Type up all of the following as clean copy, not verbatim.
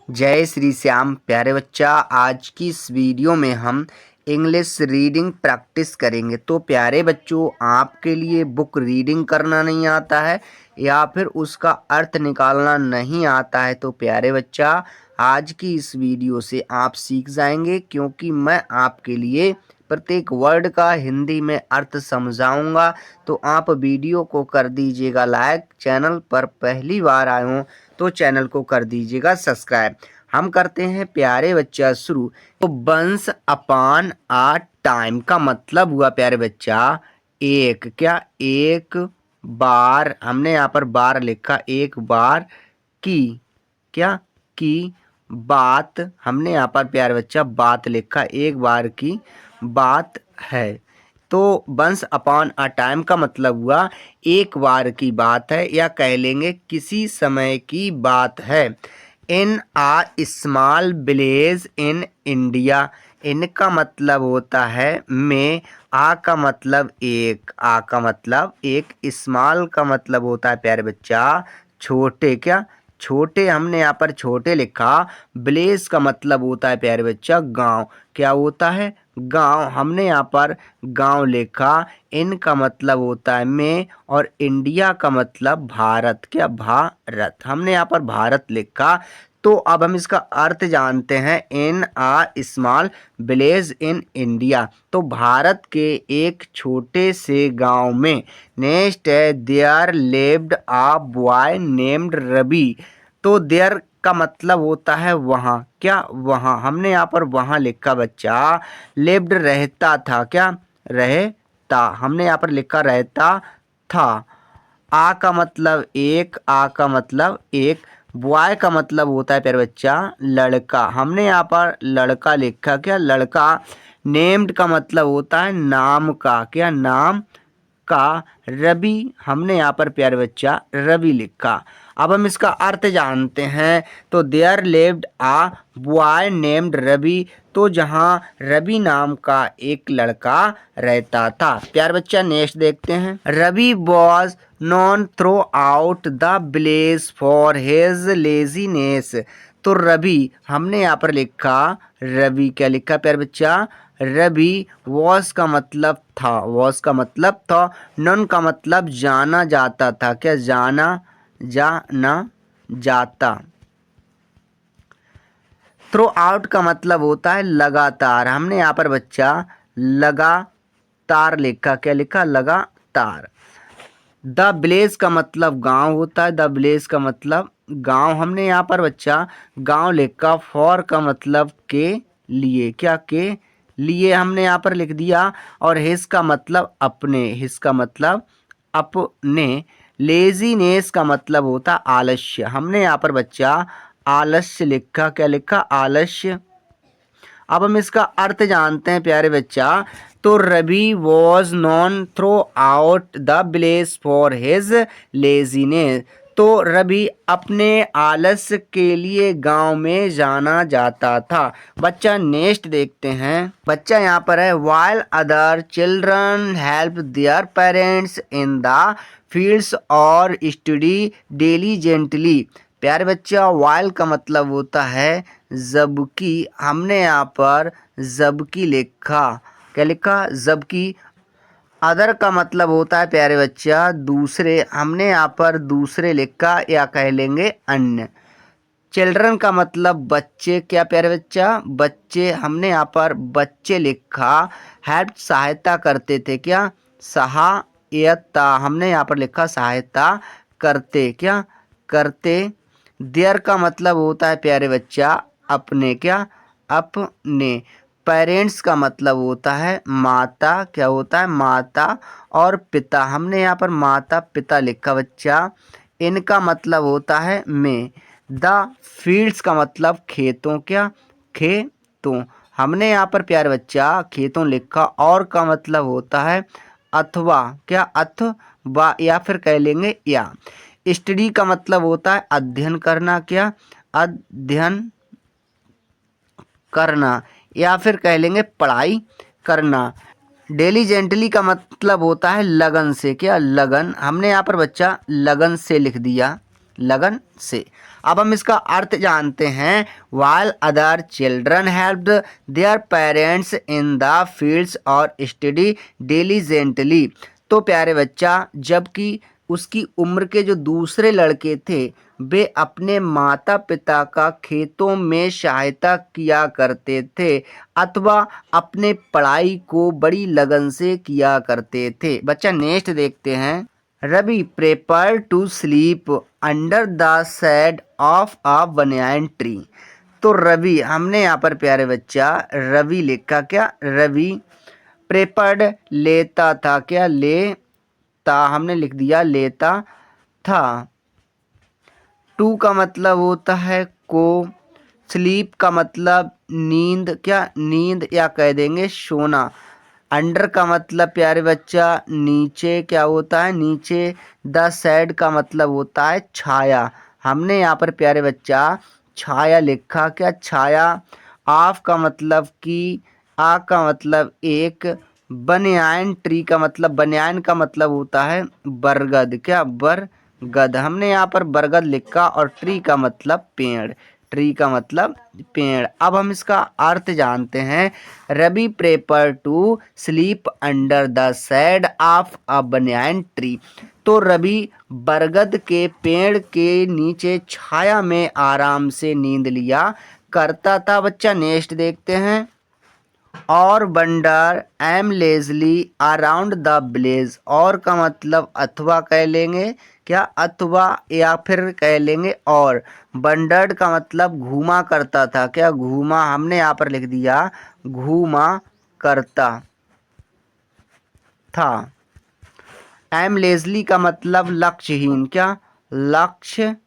जय श्री श्याम प्यारे बच्चा। आज की इस वीडियो में हम इंग्लिश रीडिंग प्रैक्टिस करेंगे। तो प्यारे बच्चों, आपके लिए बुक रीडिंग करना नहीं आता है या फिर उसका अर्थ निकालना नहीं आता है तो प्यारे बच्चा, आज की इस वीडियो से आप सीख जाएंगे, क्योंकि मैं आपके लिए प्रत्येक वर्ड का हिंदी में अर्थ समझाऊंगा। तो आप वीडियो को कर दीजिएगा लाइक, चैनल पर पहली बार आए हों तो चैनल को कर दीजिएगा सब्सक्राइब। हम करते हैं प्यारे बच्चा शुरू। तो वंस अपॉन आ टाइम का मतलब हुआ प्यारे बच्चा एक, क्या एक बार, हमने यहाँ पर बार लिखा, एक बार की, क्या की बात, हमने यहाँ पर प्यारे बच्चा बात लिखा, एक बार की बात है। तो वंस अपॉन अ टाइम का मतलब हुआ एक बार की बात है, या कह लेंगे किसी समय की बात है। इन आ स्मॉल विलेज इन इंडिया, इन का मतलब होता है में, आ का मतलब एक, आ का मतलब एक, स्मॉल का मतलब होता है प्यारे बच्चा छोटे, क्या छोटे, हमने यहाँ पर छोटे लिखा। विलेज का मतलब होता है प्यारे बच्चा गांव, क्या होता है गांव, हमने यहाँ पर गांव लिखा। इन का मतलब होता है में, और इंडिया का मतलब भारत, क्या भारत, हमने यहाँ पर भारत लिखा। तो अब हम इसका अर्थ जानते हैं। इन आ स्मॉल विलेज इन इंडिया, तो भारत के एक छोटे से गांव में। नेक्स्ट है there lived a boy named Ravi, तो देयर का मतलब होता है वहाँ, क्या वहाँ, हमने यहाँ पर वहाँ लिखा बच्चा। लिव्ड रहता था, क्या रहता, हमने यहाँ पर लिखा रहता था। आ का मतलब एक, आ का मतलब एक, बॉय का मतलब होता है प्यारे बच्चा लड़का, हमने यहाँ पर लड़का लिखा, क्या लड़का। नेम्ड का मतलब होता है नाम का, क्या नाम का। रवि, हमने यहाँ पर प्यारे बच्चा रवि लिखा। अब हम इसका अर्थ जानते हैं। तो there lived a boy named Ravi, तो जहाँ रवि नाम का एक लड़का रहता था। प्यारे बच्चा नेक्स्ट देखते हैं। Ravi was known throughout the village for his laziness, तो रवि, हमने यहाँ पर लिखा रवि, क्या लिखा प्यारे बच्चा रवि। वॉस का मतलब था, वॉस का मतलब था। नॉन का मतलब जाना जाता था, क्या जाना जाता। थ्रू आउट का मतलब होता है लगातार, हमने यहाँ पर बच्चा लगातार लिखा, क्या लिखा लगातार। द विलेज का मतलब गांव होता है, द विलेज का मतलब गांव, हमने यहाँ पर बच्चा गांव लिखा। फॉर का मतलब के लिए, क्या के लिए, हमने यहाँ पर लिख दिया। और हिज का मतलब अपने, हिज का मतलब अपने। लेजीनेस का मतलब होता आलस्य, हमने यहाँ पर बच्चा आलस्य लिखा, क्या लिखा आलस्य। अब हम इसका अर्थ जानते हैं प्यारे बच्चा। तो Ravi was known throughout the village for his laziness, तो रवि अपने आलस्य के लिए गांव में जाना जाता था। बच्चा नेक्स्ट देखते हैं। बच्चा यहाँ पर है while other children help their parents in the fields और स्टडी डिलीजेंटली, प्यारे बच्चा वाइल का मतलब होता है जबकि, हमने यहाँ पर जबकि लिखा, क्या लिखा जबकि। अदर का मतलब होता है प्यारे बच्चा दूसरे, हमने यहाँ पर दूसरे लिखा, या कह लेंगे अन्य। चिल्ड्रन का मतलब बच्चे, क्या प्यारे बच्चा बच्चे, हमने यहाँ पर बच्चे लिखा। हेल्प सहायता करते थे, क्या सहायता, हमने यहाँ पर लिखा सहायता करते, क्या करते। देयर का मतलब होता है प्यारे बच्चा अपने, क्या अपने। पेरेंट्स का मतलब होता है माता, क्या होता है माता। और पिता, हमने यहाँ पर माता पिता लिखा बच्चा। इनका मतलब होता है में। द फील्ड्स का मतलब खेतों, क्या खेतों, हमने यहाँ पर प्यारे बच्चा खेतों लिखा। और का मतलब होता है अथवा, क्या अथवा, या फिर कह लेंगे या। स्टडी का मतलब होता है अध्ययन करना, क्या अध्ययन करना, या फिर कह लेंगे पढ़ाई करना। डिलीजेंटली का मतलब होता है लगन से, क्या लगन, हमने यहाँ पर बच्चा लगन से लिख दिया, लगन से। अब हम इसका अर्थ जानते हैं। While other children helped their parents in the fields और study diligently। तो प्यारे बच्चा, जबकि उसकी उम्र के जो दूसरे लड़के थे वे अपने माता पिता का खेतों में सहायता किया करते थे अथवा अपने पढ़ाई को बड़ी लगन से किया करते थे। बच्चा नेक्स्ट देखते हैं। Ravi prepare to sleep under the shade of a banyan tree. तो रवि, हमने यहाँ पर प्यारे बच्चा रवि लिखा, क्या रवि प्रेपर्ड लेता था, क्या लेता, हमने लिख दिया लेता था। टू का मतलब होता है को, स्लीप का मतलब नींद, क्या नींद या कह देंगे सोना। अंडर का मतलब प्यारे बच्चा नीचे, क्या होता है नीचे। द सैड का मतलब होता है छाया। हमने यहाँ पर प्यारे बच्चा छाया लिखा, क्या छाया। ऑफ का मतलब की, आ का मतलब एक। बनियान ट्री का मतलब, बनियान का मतलब होता है बरगद, क्या बरगद। हमने यहाँ पर बरगद लिखा और ट्री का मतलब पेड़, ट्री का मतलब पेड़। अब हम इसका अर्थ जानते हैं। Ravi prepare to sleep under the shade of a banyan tree. तो रवि बरगद के पेड़ के नीचे छाया में आराम से नींद लिया करता था। बच्चा नेक्स्ट देखते हैं। और wander aimlessly around the village. और का मतलब अथवा कह लेंगे, क्या अथवा या फिर कह लेंगे और। वंडर्ड का मतलब घूमा करता था, क्या घूमा। हमने यहाँ पर लिख दिया घूमा करता था। एम लेजली का मतलब लक्ष्यहीन, क्या लक्ष्यहीन।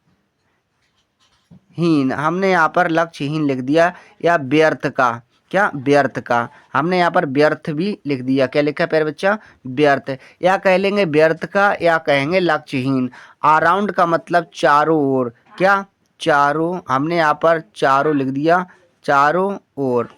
हमने यहाँ पर लक्ष्यहीन लिख दिया। या व्यर्थ का, क्या व्यर्थ का। हमने यहाँ पर व्यर्थ भी लिख दिया, क्या लिखा है प्यारे बच्चा व्यर्थ। या कह लेंगे व्यर्थ का या कहेंगे लक्ष्यहीन। अराउंड का मतलब चारों ओर, क्या चारों। हमने यहाँ पर चारों लिख दिया, चारों ओर।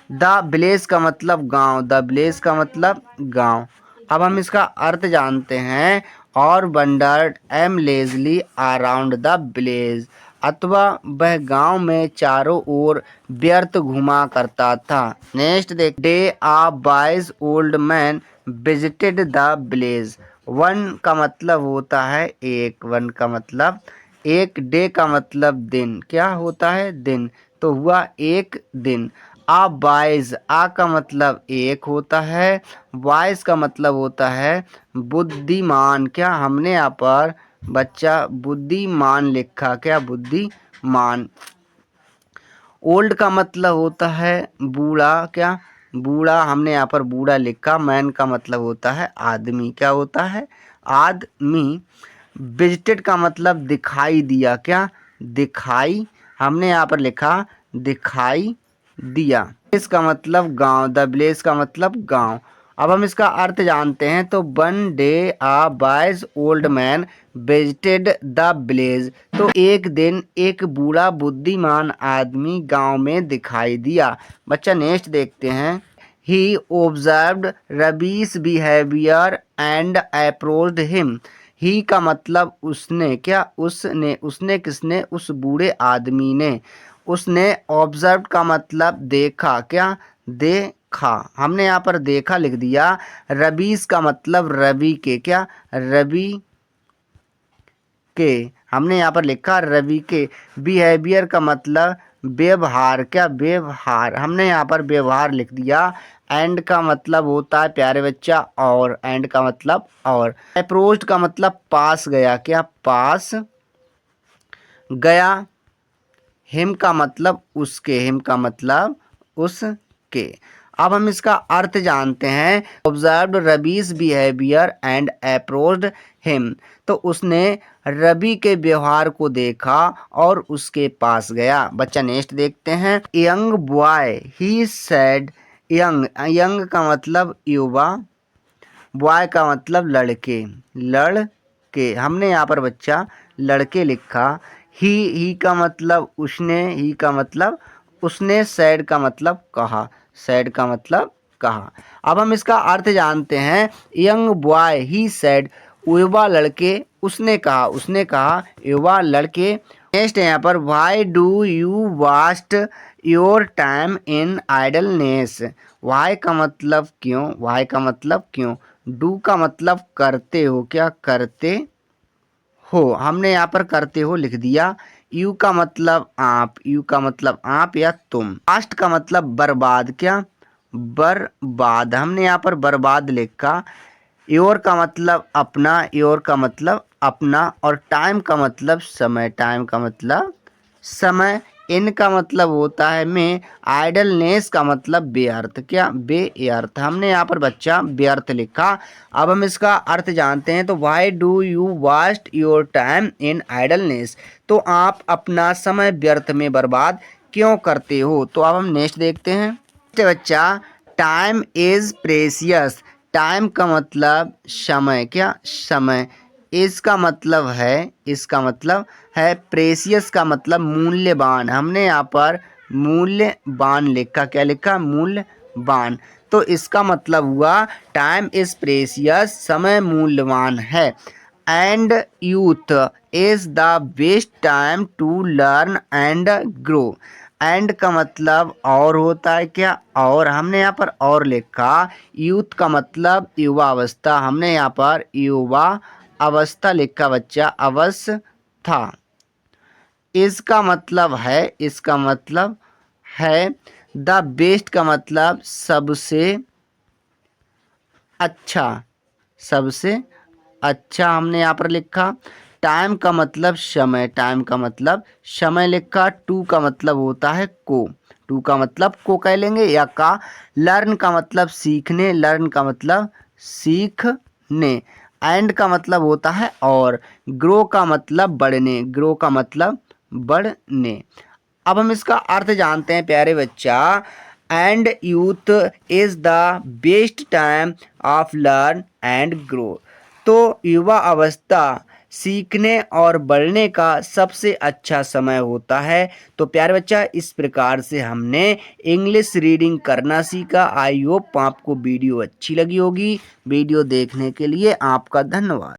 द विलेज का मतलब गांव, द विलेज का मतलब गांव। अब हम इसका अर्थ जानते हैं। और wandered aimlessly around the village. अथवा वह गांव में चारों ओर व्यर्थ घुमा करता था। नेक्स्ट देख। Day a wise old man visited the village. One का मतलब होता है एक, वन का मतलब एक। डे का मतलब दिन, क्या होता है दिन। तो हुआ एक दिन। आ वाइज, आ का मतलब एक होता है। वाइज का मतलब होता है बुद्धिमान, क्या। हमने यहाँ पर बच्चा बुद्धिमान लिखा, क्या बुद्धिमान। ओल्ड का मतलब होता है बूढ़ा, क्या बूढ़ा। हमने यहाँ पर बूढ़ा लिखा। मैन का मतलब होता है आदमी, क्या होता है आदमी। विजिटेड का मतलब दिखाई दिया, क्या दिखाई। हमने यहाँ पर लिखा दिखाई दिया। इसका मतलब गांव, द विलेज का मतलब गांव। अब हम इसका अर्थ जानते हैं। तो one day a wise old man visited the village. तो एक दिन एक बूढ़ा बुद्धिमान आदमी गांव में दिखाई दिया। बच्चा नेक्स्ट देखते हैं। He observed rabies behaviour and approached him. He का मतलब उसने, क्या उसने। उसने किसने, उस बूढ़े आदमी ने। उसने ऑब्जर्व का मतलब देखा, क्या देखा। हमने यहाँ पर देखा लिख दिया। रबीस का मतलब रवि के, क्या रवि के। हमने यहाँ पर लिखा रवि के। बिहेवियर का मतलब व्यवहार, क्या व्यवहार। हमने यहाँ पर व्यवहार लिख दिया। एंड का मतलब होता है प्यारे बच्चा और, एंड का मतलब और। अप्रोच्ड का मतलब पास गया, क्या पास गया। हिम का मतलब उसके, हिम का मतलब उसके। अब हम इसका अर्थ जानते हैं। Observe rabies behaviour and approached him. तो उसने रवि के व्यवहार को देखा और उसके पास गया। बच्चा नेक्स्ट देखते हैं। Young boy he said. Young, young का मतलब युवा। बॉय का मतलब लड़के, लड़के। हमने यहाँ पर बच्चा लड़के लिखा। ही का मतलब उसने, ही का मतलब उसने। सैड का मतलब कहा, सैड का मतलब कहा। अब हम इसका अर्थ जानते हैं। यंग बॉय ही सैड। युवा लड़के, उसने कहा युवा लड़के। नेक्स्ट है यहाँ पर why do you waste your time in idleness. Why का मतलब क्यों, वाई का मतलब क्यों, डू का मतलब करते हो, क्या करते हो, हमने यहाँ पर करते हो लिख दिया। यू का मतलब आप, यू का मतलब आप या तुम। वास्ट का मतलब बर्बाद, क्या बर्बाद, हमने यहाँ पर बर्बाद लिखा। योर का मतलब अपना, योर का मतलब अपना, और टाइम का मतलब समय, टाइम का मतलब समय। इन का मतलब होता है मैं, आइडलनेस का मतलब बेअर्थ, क्या बेअर्थ, हमने यहाँ पर बच्चा बेअर्थ लिखा। अब हम इसका अर्थ जानते हैं। तो Y do you waste your time in idleness, तो आप अपना समय व्यर्थ में बर्बाद क्यों करते हो। तो अब हम नेक्स्ट देखते हैं। बच्चा टाइम इज प्रेसियस, टाइम का मतलब समय, क्या समय। इसका मतलब है, इसका मतलब है, प्रेसियस का मतलब मूल्यवान, हमने यहाँ पर मूल्यवान लिखा, क्या लिखा, मूल्यवान। तो इसका मतलब हुआ टाइम इज प्रेसियस, समय मूल्यवान है। And youth is the best time to learn and grow. And का मतलब और होता है, क्या और, हमने यहाँ पर और लिखा। यूथ का मतलब युवा अवस्था, हमने यहाँ पर युवा अवस्था लिखा बच्चा, अवस्था। इसका मतलब है, इसका मतलब है, द बेस्ट का मतलब सबसे अच्छा, सबसे अच्छा, हमने यहाँ पर लिखा। टाइम का मतलब समय, टाइम का मतलब समय लिखा। टू का मतलब होता है को, टू का मतलब को कह लेंगे या का। लर्न का मतलब सीखने, लर्न का मतलब सीखने। एंड का मतलब होता है और। ग्रो का मतलब बढ़ने, ग्रो का मतलब बढ़ने। अब हम इसका अर्थ जानते हैं प्यारे बच्चा। And youth is the best time of learn and grow, तो युवा अवस्था सीखने और बढ़ने का सबसे अच्छा समय होता है। तो प्यारे बच्चा इस प्रकार से हमने इंग्लिश रीडिंग करना सीखा। आई होप आपको वीडियो अच्छी लगी होगी। वीडियो देखने के लिए आपका धन्यवाद।